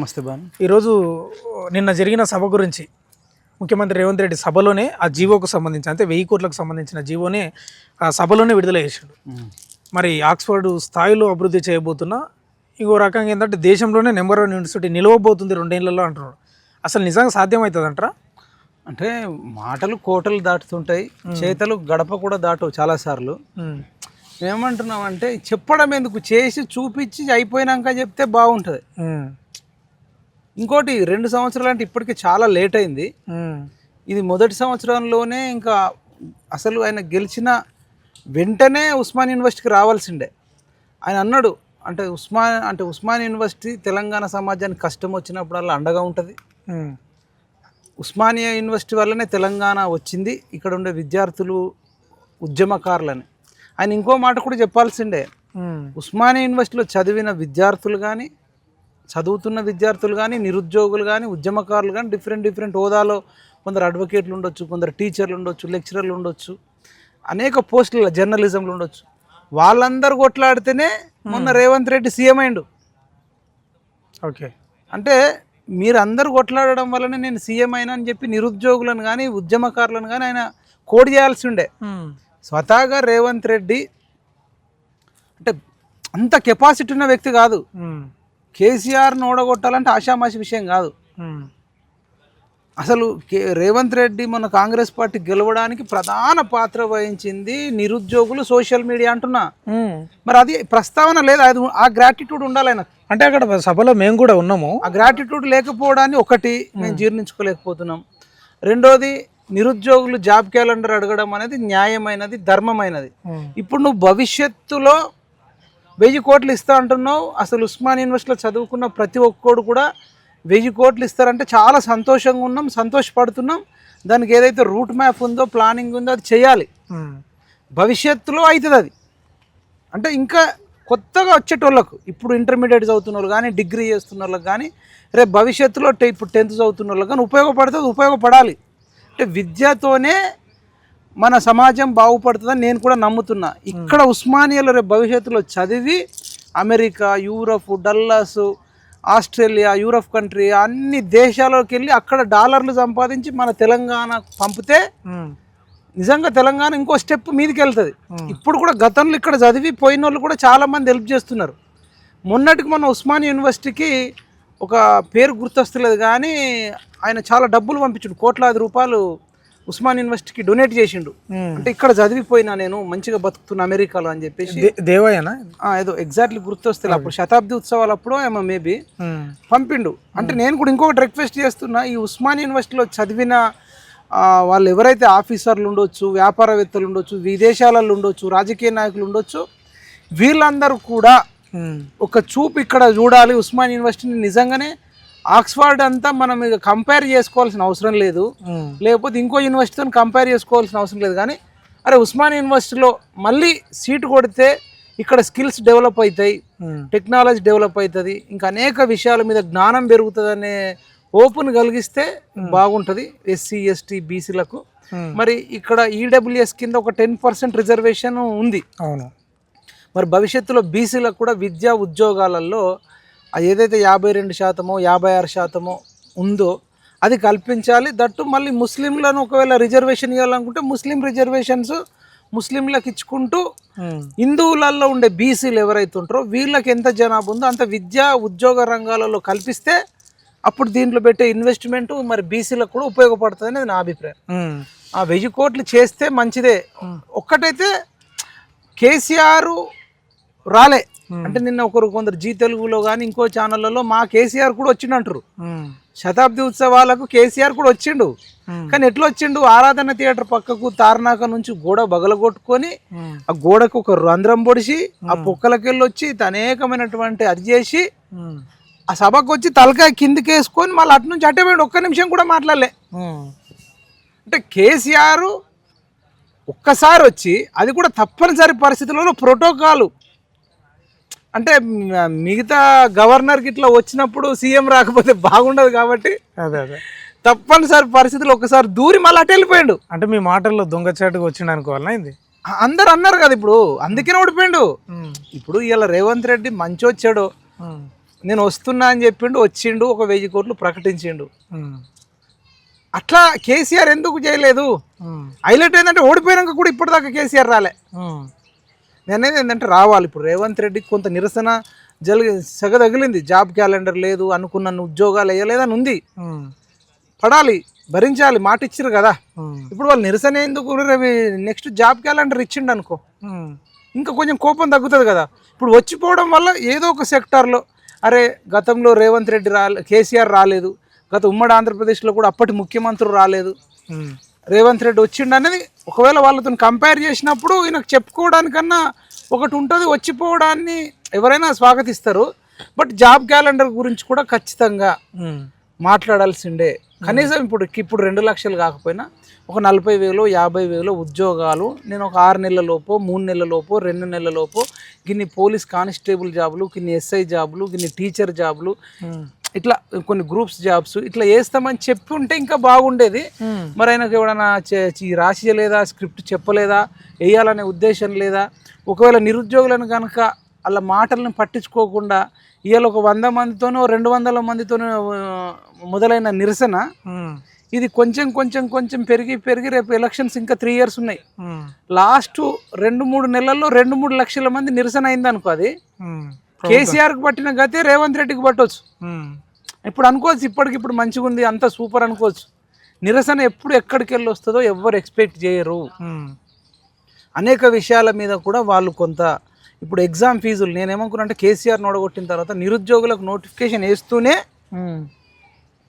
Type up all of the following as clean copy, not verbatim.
నమస్తే బాను. ఈరోజు నిన్న జరిగిన సభ గురించి ముఖ్యమంత్రి రేవంత్ రెడ్డి సభలోనే ఆ జీవోకు సంబంధించి అంటే 1000 కోట్లకు సంబంధించిన జీవోనే ఆ సభలోనే విడుదల చేశాడు. మరి ఆక్స్ఫర్డ్ స్థాయిలో అభివృద్ధి చేయబోతున్నా ఇంకో రకంగా ఏంటంటే దేశంలోనే నెంబర్ 1 యూనివర్సిటీ నిలవబోతుంది 2 ఏళ్లలో అంటున్నాడు. అసలు నిజంగా సాధ్యమవుతుంది అంటారా? అంటే మాటలు కోటలు దాటుతుంటాయి, చేతలు గడప కూడా దాటవు చాలాసార్లు. ఏమంటున్నామంటే చెప్పడం ఎందుకు, చేసి చూపించి అయిపోయినాక చెప్తే బాగుంటుంది. ఇంకోటి 2 సంవత్సరాలు అంటే ఇప్పటికే చాలా లేట్ అయింది. ఇది మొదటి సంవత్సరంలోనే ఇంకా అసలు ఆయన గెలిచిన వెంటనే ఉస్మాన్ యూనివర్సిటీకి రావాల్సిండే. ఆయన అన్నాడు ఉస్మాన్ యూనివర్సిటీ తెలంగాణ సమాజానికి కష్టం వచ్చినప్పుడల్లా అండగా ఉంటుంది. ఉస్మానియా యూనివర్సిటీ వల్లనే తెలంగాణ వచ్చింది, ఇక్కడ ఉండే విద్యార్థులు ఉద్యమకారులని. ఆయన ఇంకో మాట కూడా చెప్పాల్సిండే, ఉస్మానియా యూనివర్సిటీలో చదివిన విద్యార్థులు కానీ, చదువుతున్న విద్యార్థులు కానీ, నిరుద్యోగులు కానీ, ఉద్యమకారులు కానీ, డిఫరెంట్ హోదాలో కొందరు అడ్వకేట్లు ఉండొచ్చు, కొందరు టీచర్లు ఉండొచ్చు, లెక్చరర్లు ఉండొచ్చు, అనేక పోస్టుల జర్నలిజంలు ఉండొచ్చు. వాళ్ళందరూ కొట్లాడితేనే మొన్న రేవంత్ రెడ్డి సీఎం అయిండు. ఓకే, అంటే మీరు అందరూ కొట్లాడడం వల్లనే నేను సీఎం అయినా అని చెప్పి నిరుద్యోగులను కానీ ఉద్యమకారులను కానీ ఆయన కోడి చేయాల్సి ఉండే. స్వతహాగా రేవంత్ రెడ్డి అంటే అంత కెపాసిటీ ఉన్న వ్యక్తి కాదు. కేసీఆర్ను ఓడగొట్టాలంటే ఆషామాషి విషయం కాదు. అసలు రేవంత్ రెడ్డి మన కాంగ్రెస్ పార్టీ గెలవడానికి ప్రధాన పాత్ర వహించింది నిరుద్యోగులు, సోషల్ మీడియా అంటున్నా. మరి అది ప్రస్తావన లేదు, అది ఆ గ్రాటిట్యూడ్ ఉండాలి ఆయన. అంటే అక్కడ సభలో మేము కూడా ఉన్నాము. ఆ గ్రాటిట్యూడ్ లేకపోవడాన్ని ఒకటి మేము జీర్ణించుకోలేకపోతున్నాం. రెండోది నిరుద్యోగులు జాబ్ క్యాలెండర్ అడగడం అనేది న్యాయమైనది, ధర్మమైనది. ఇప్పుడు నువ్వు భవిష్యత్తులో 1000 కోట్లు ఇస్తా అంటున్నావు. అసలు ఉస్మాన్ యూనివర్సిటీలో చదువుకున్న ప్రతి ఒక్కడు కూడా 1000 కోట్లు ఇస్తారంటే చాలా సంతోషంగా ఉన్నాం, సంతోషపడుతున్నాం. దానికి ఏదైతే రూట్ మ్యాప్ ఉందో, ప్లానింగ్ ఉందో అది చేయాలి. భవిష్యత్తులో అవుతుంది అది. అంటే ఇంకా కొత్తగా వచ్చేటోళ్ళకు, ఇప్పుడు ఇంటర్మీడియట్ చదువుతున్న వాళ్ళు కానీ, డిగ్రీ చేస్తున్న వాళ్ళకి కానీ, రేపు భవిష్యత్తులో ఇప్పుడు 10th చదువుతున్న వాళ్ళకి కానీ ఉపయోగపడుతుంది, ఉపయోగపడాలి. అంటే విద్యతోనే మన సమాజం బాగుపడుతుందని నేను కూడా నమ్ముతున్నా. ఇక్కడ ఉస్మానియాలో రేపు భవిష్యత్తులో చదివి America, Europe, Dallas, Australia, Europe country అన్ని దేశాలకు వెళ్ళి అక్కడ డాలర్లు సంపాదించి మన తెలంగాణ పంపితే నిజంగా తెలంగాణ ఇంకో స్టెప్ మీదకి వెళ్తుంది. ఇప్పుడు కూడా గతంలో ఇక్కడ చదివి పోయిన వాళ్ళు కూడా చాలామంది హెల్ప్ చేస్తున్నారు. మొన్నటికి మన ఉస్మాన్ యూనివర్సిటీకి ఒక పేరు గుర్తొస్తలేదు కానీ ఆయన చాలా డబ్బులు పంపించాడు, కోట్లాది రూపాయలు ఉస్మాన్ యూనివర్సిటీకి డొనేట్ చేసిండు. అంటే ఇక్కడ చదివిపోయినా నేను మంచిగా బతుకుతున్నా అమెరికాలో అని చెప్పేసి. దేవయ్యనా ఏదో ఎగ్జాక్ట్లీ గుర్తొస్తే అప్పుడు శతాబ్ది ఉత్సవాలు అప్పుడు ఏమో మేబీ పంపిండు. అంటే నేను కూడా ఇంకొకటి రిక్వెస్ట్ చేస్తున్నా, ఈ ఉస్మాన్ యూనివర్సిటీలో చదివిన వాళ్ళు ఎవరైతే ఆఫీసర్లు ఉండొచ్చు, వ్యాపారవేత్తలు ఉండొచ్చు, విదేశాలలో ఉండొచ్చు, రాజకీయ నాయకులు ఉండొచ్చు, వీళ్ళందరూ కూడా ఒక చూపు ఇక్కడ చూడాలి. ఉస్మాన్ యూనివర్సిటీని నిజంగానే ఆక్స్ఫర్డ్ అంతా మనం ఇక కంపేర్ చేసుకోవాల్సిన అవసరం లేదు, లేకపోతే ఇంకో యూనివర్సిటీతో కంపేర్ చేసుకోవాల్సిన అవసరం లేదు. కానీ అరే ఉస్మాన్ యూనివర్సిటీలో మళ్ళీ సీటు కొడితే ఇక్కడ స్కిల్స్ డెవలప్ అవుతాయి, టెక్నాలజీ డెవలప్ అవుతుంది, ఇంకా అనేక విషయాల మీద జ్ఞానం పెరుగుతుందనే ఓపెన్ కలిగిస్తే బాగుంటుంది ఎస్సీ, ఎస్టీ, బీసీలకు. మరి ఇక్కడ ఈడబ్ల్యూఎస్ కింద ఒక 10% రిజర్వేషన్ ఉంది. అవును. మరి భవిష్యత్తులో బీసీలకు కూడా విద్యా ఉద్యోగాలలో ఏదైతే 52%, 56% ఉందో అది కల్పించాలి. దట్టు మళ్ళీ ముస్లింలను ఒకవేళ రిజర్వేషన్ ఇవ్వాలనుకుంటే ముస్లిం రిజర్వేషన్స్ ముస్లింలకు ఇచ్చుకుంటూ హిందువులలో ఉండే బీసీలు ఎవరైతే ఉంటారో వీళ్ళకి ఎంత జనాభా ఉందో అంత విద్యా ఉద్యోగ రంగాలలో కల్పిస్తే అప్పుడు దీంట్లో పెట్టే ఇన్వెస్ట్మెంట్ మరి బీసీలకు కూడా ఉపయోగపడుతుంది అనేది నా అభిప్రాయం. ఆ 1000 కోట్లు చేస్తే మంచిదే. ఒక్కటైతే కేసీఆర్ రాలే అంటే నిన్న కొందరు జీ తెలుగులో కానీ ఇంకో ఛానళ్ళలో మా కేసీఆర్ కూడా వచ్చిండు అంటారు. శతాబ్ది ఉత్సవాలకు కేసీఆర్ కూడా వచ్చిండు. కానీ ఎట్లా వచ్చిండు, ఆరాధన థియేటర్ పక్కకు తార్నాక నుంచి గోడ బగలగొట్టుకొని ఆ గోడకు ఒక రంధ్రం పొడిచి ఆ పొక్కలకెళ్ళి వచ్చి అనేకమైనటువంటి అది చేసి ఆ సభకు వచ్చి తలకాయ కిందికి వేసుకొని మళ్ళీ అటు నుంచి అట్టే పోయిండు. ఒక్క నిమిషం కూడా మాట్లాడలే. అంటే కేసీఆర్ ఒక్కసారి వచ్చి అది కూడా తప్పనిసరి పరిస్థితులలో ప్రోటోకాల్ అంటే మిగతా గవర్నర్కి ఇట్లా వచ్చినప్పుడు సీఎం రాకపోతే బాగుండదు కాబట్టి తప్పనిసరి పరిస్థితులు ఒకసారి దూరి మళ్ళీ అటు వెళ్ళిపోయాడు. అంటే మీ మాటల్లో దొంగచాటుగా వచ్చిండు అనుకోవాలన్నా ఇది అందరు అన్నారు కదా, ఇప్పుడు అందుకనే ఓడిపోయిండు. ఇప్పుడు ఇలా రేవంత్ రెడ్డి మంచి వచ్చాడు, నేను వస్తున్నా అని చెప్పిండు, వచ్చిండు, ఒక 1000 కోట్లు ప్రకటించిండు. ఉమ్, అట్లా కేసీఆర్ ఎందుకు చేయలేదు? ఉమ్, హైలైట్ ఏంటంటే ఓడిపోయాక కూడా ఇప్పటిదాకా కేసీఆర్ రాలే. ఉమ్, నేను అనేది ఏంటంటే రావాలి. ఇప్పుడు రేవంత్ రెడ్డికి కొంత నిరసన సగ తగిలింది. జాబ్ క్యాలెండర్ లేదు, అనుకున్న ఉద్యోగాలు వేయలేదని ఉంది. ఉమ్, పడాలి, భరించాలి, మాట ఇచ్చిరు కదా. ఉమ్, ఇప్పుడు వాళ్ళు నిరసన ఎందుకు? నెక్స్ట్ జాబ్ క్యాలెండర్ ఇచ్చిండు అనుకో, ఉమ్, ఇంకా కొంచెం కోపం తగ్గుతుంది కదా. ఇప్పుడు వచ్చిపోవడం వల్ల ఏదో ఒక సెక్టార్లో, అరే గతంలో రేవంత్ రెడ్డి కేసీఆర్ రాలేదు, గత ఉమ్మడి ఆంధ్రప్రదేశ్లో కూడా అప్పటి ముఖ్యమంత్రులు రాలేదు, ఉమ్, రేవంత్ రెడ్డి వచ్చిండు అనేది ఒకవేళ వాళ్ళతో కంపేర్ చేసినప్పుడు ఈయనకు చెప్పుకోవడానికన్నా ఒకటి ఉంటుంది. వచ్చిపోవడాన్ని ఎవరైనా స్వాగతిస్తారు. బట్ జాబ్ క్యాలెండర్ గురించి కూడా ఖచ్చితంగా ఉమ్, మాట్లాడాల్సిందే. కనీసం ఇప్పుడు 2 లక్షలు కాకపోయినా ఒక 40,000 50,000 ఉద్యోగాలు నేను ఒక 6 నెలలలోపో 3 నెలలలోపో 2 నెలలలోపో గిన్ని పోలీస్ కానిస్టేబుల్ జాబులు, గిన్ని ఎస్ఐ జాబులు, గిన్ని టీచర్ జాబులు, ఉమ్, ఇట్లా కొన్ని గ్రూప్స్ జాబ్స్ ఇట్లా వేస్తామని చెప్పి ఉంటే ఇంకా బాగుండేది. ఉమ్, మరి ఆయనకు ఎవడన్నా రాసియలేదా, స్క్రిప్ట్ చెప్పలేదా, వేయాలనే ఉద్దేశం లేదా? ఒకవేళ నిరుద్యోగులను కనుక అలా మాటలను పట్టించుకోకుండా ఇవాళ ఒక 100 మందితోనో 200 మందితోనో మొదలైన నిరసన ఉమ్, ఇది కొంచెం కొంచెం కొంచెం పెరిగి పెరిగి రేపు ఎలక్షన్స్ ఇంకా 3 years ఉన్నాయి. ఉమ్, లాస్ట్ 2-3 నెలల్లో 2-3 లక్షల మంది నిరసన అయింది అనుకో. అది ఉమ్, కేసీఆర్కి పట్టిన గతే రేవంత్ రెడ్డికి పట్టవచ్చు. ఉమ్, ఇప్పుడు అనుకోవచ్చు, ఇప్పటికిప్పుడు మంచిగా ఉంది, అంతా సూపర్ అనుకోవచ్చు. నిరసన ఎప్పుడు ఎక్కడికి వెళ్ళి వస్తుందో ఎవ్వరు ఎక్స్పెక్ట్ చేయరు. ఉమ్, అనేక విషయాల మీద కూడా వాళ్ళు కొంత ఇప్పుడు ఎగ్జామ్ ఫీజులు నేనేమనుకున్నా అంటే కేసీఆర్ నోడగొట్టిన తర్వాత నిరుద్యోగులకు నోటిఫికేషన్ వేస్తూనే ఉమ్,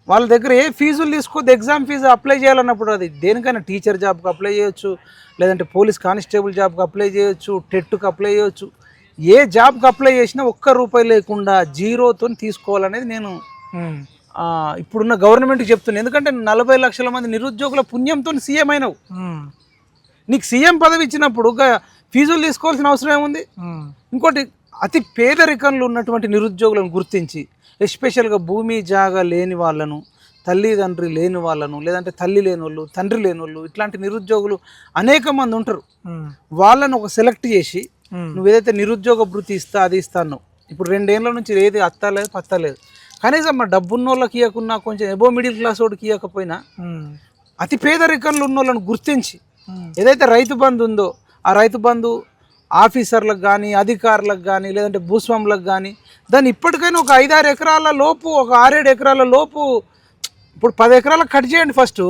వాళ్ళ దగ్గర ఏ ఫీజులు తీసుకోవద్దు, ఎగ్జామ్ ఫీజు అప్లై చేయాలన్నప్పుడు అది దేనికైనా టీచర్ జాబ్కి అప్లై చేయొచ్చు, లేదంటే పోలీస్ కానిస్టేబుల్ జాబ్కి అప్లై చేయొచ్చు, టెట్కి అప్లై చేయొచ్చు. ఏ జాబ్కి అప్లై చేసినా ₹1 లేకుండా జీరోతో తీసుకోవాలనేది నేను ఉమ్, ఇప్పుడున్న గవర్నమెంట్కి చెప్తున్నాను. ఎందుకంటే 40 లక్షల మంది నిరుద్యోగుల పుణ్యంతో సీఎం అయినావు. ఉమ్, నీకు సీఎం పదవి ఇచ్చినప్పుడు ఫీజులు తీసుకోవాల్సిన అవసరం ఏముంది? ఉమ్, ఇంకోటి, అతి పేదరికంలో ఉన్నటువంటి నిరుద్యోగులను గుర్తించి ఎస్పెషల్గా భూమి జాగా లేని వాళ్ళను, తల్లిదండ్రి లేని వాళ్ళను, లేదంటే తల్లి లేని వాళ్ళు, తండ్రి లేని వాళ్ళు, ఇట్లాంటి నిరుద్యోగులు అనేక మంది ఉంటారు. ఉమ్, వాళ్ళను ఒక సెలెక్ట్ చేసి ఉమ్, నువ్వు ఏదైతే నిరుద్యోగ భృతి ఇస్తా అది ఇస్తాను, ఇప్పుడు 2 ఏళ్ళ నుంచి ఏది అత్తలేదు పత్తలేదు. కనీసం మా డబ్బున్న వాళ్ళకి ఇవ్వకున్నా, కొంచెం ఎబో మిడిల్ క్లాస్ వాడికి ఇవ్వకపోయినా ఉమ్, అతి పేదరికంలో ఉన్న వాళ్ళని గుర్తించి ఉమ్, ఏదైతే రైతు బంధు ఉందో ఆ రైతు బంధు ఆఫీసర్లకు కానీ, అధికారులకు కానీ, లేదంటే భూస్వాములకు కానీ దాన్ని ఇప్పటికైనా ఒక 5-6 ఎకరాల లోపు, ఒక 6-7 ఎకరాల లోపు, ఇప్పుడు 10 ఎకరాలకు కట్ చేయండి ఫస్ట్,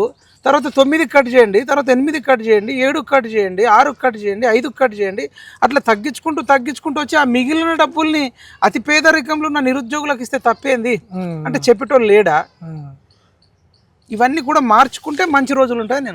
తర్వాత 9కి కట్ చేయండి, తర్వాత 8కి కట్ చేయండి, 7కి కట్ చేయండి, 6కి కట్ చేయండి, 5కి కట్ చేయండి. అట్లా తగ్గించుకుంటూ వచ్చి ఆ మిగిలిన డబ్బుల్ని అతి పేదరికంలో ఉన్న నిరుద్యోగులకు ఇస్తే తప్పేంది? అంటే చెప్పేటోళ్ళు లేడా? ఉమ్. ఇవన్నీ కూడా మార్చుకుంటే మంచి రోజులు ఉంటాయి. నేను